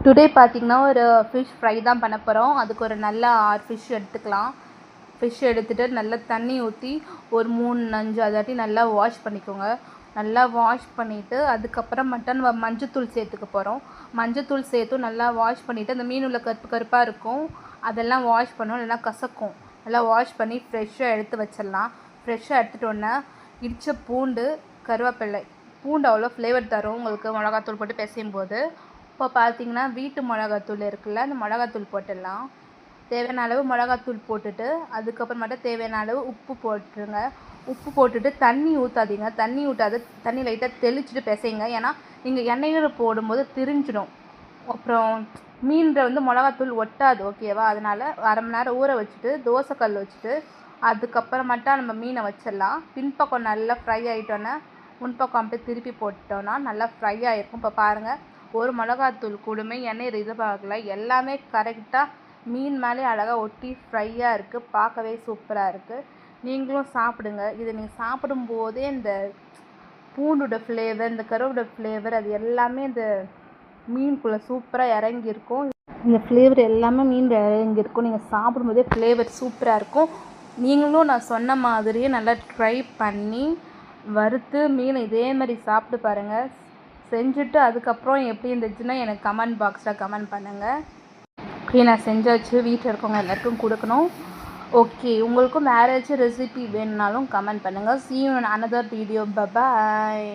Today பார்த்திங்கன்னா ஒரு fish fry தான் பண்ண போகிறோம். அதுக்கு ஒரு நல்ல 6 ஃபிஷ் எடுத்துக்கலாம். ஃபிஷ் எடுத்துகிட்டு நல்லா தண்ணி ஊற்றி ஒரு 3-5 அதாட்டி நல்லா வாஷ் பண்ணிக்கோங்க. நல்லா வாஷ் பண்ணிவிட்டு அதுக்கப்புறமேட்டு நம்ம மஞ்சத்தூள் சேர்த்துக்க போகிறோம். மஞ்சத்தூள் சேர்த்து நல்லா வாஷ் பண்ணிவிட்டு அந்த மீன் உள்ள கருப்பு கருப்பாக இருக்கும் அதெல்லாம் வாஷ் பண்ணணும், இல்லைனா கசக்கும். நல்லா வாஷ் பண்ணி ஃப்ரெஷ்ஷாக எடுத்து வச்சிடலாம். ஃப்ரெஷ்ஷாக எடுத்துகிட்டோன்னே இடித்த பூண்டு, கருவேப்பிலை. பூண்டு அவ்வளோ ஃப்ளேவர் தரும் உங்களுக்கு மிளகாத்தூள் போட்டு பிசையும் போது. இப்போ பார்த்திங்கன்னா வீட்டு மிளகாத்தூள் இருக்குல்ல, அந்த மிளகாத்தூள் போட்டுடலாம். தேவையான அளவு மிளகாத்தூள் போட்டுட்டு அதுக்கப்புறமேட்டு தேவையான அளவு உப்பு போட்டுருங்க. உப்பு போட்டுட்டு தண்ணி ஊற்றாதீங்க. தண்ணி ஊற்றாது, தண்ணி லைட்டாக தெளிச்சுட்டு பிசைங்க. ஏன்னா நீங்கள் எண்ணெயில் போடும்போது திரிஞ்சிடும். அப்புறம் மீனில் வந்து மிளகாத்தூள் ஒட்டாது, ஓகேவா? அதனால் அரை மணி நேரம் ஊற வச்சுட்டு தோசைக்கல் வச்சுட்டு அதுக்கப்புறமேட்டா நம்ம மீனை வச்சிடலாம். பின்பக்கம் நல்லா ஃப்ரை ஆகிட்டோன்னே முன்பக்கம் அப்படியே திருப்பி போட்டோன்னா நல்லா ஃப்ரை ஆகிருக்கும். இப்போ பாருங்கள், ஒரு மிளகாத்தூள் கூடமே எண்ணெய் இதுவாகல, எல்லாமே கரெக்டாக மீன் மேலே அழகாக ஒட்டி ஃப்ரையாக இருக்குது. பார்க்கவே சூப்பராக இருக்குது. நீங்களும் சாப்பிடுங்க. இதை நீங்கள் சாப்பிடும்போதே இந்த பூண்டோட ஃப்ளேவர், இந்த கருவோட ஃப்ளேவர், அது எல்லாமே இந்த மீனுக்குள்ளே சூப்பராக இறங்கியிருக்கும். இந்த ஃப்ளேவர் எல்லாமே மீன் இறங்கியிருக்கும். நீங்கள் சாப்பிடும்போதே ஃப்ளேவர் சூப்பராக இருக்கும். நீங்களும் நான் சொன்ன மாதிரியே நல்லா ட்ரை பண்ணி வறுத்து மீன் இதே மாதிரி சாப்பிட்டு பாருங்கள். செஞ்சுட்டு அதுக்கப்புறம் எப்படி இருந்துச்சுன்னா எனக்கு கமெண்ட் பாக்ஸில் கமெண்ட் பண்ணுங்கள். ஓகே, நான் செஞ்சாச்சு. வீட்டில் இருக்கவங்க எல்லாருக்கும் கொடுக்கணும். ஓகே, உங்களுக்கும் வேறு ஏதாச்சும் ரெசிபி வேணுனாலும் கமெண்ட் பண்ணுங்கள். See you in another video. Bye bye.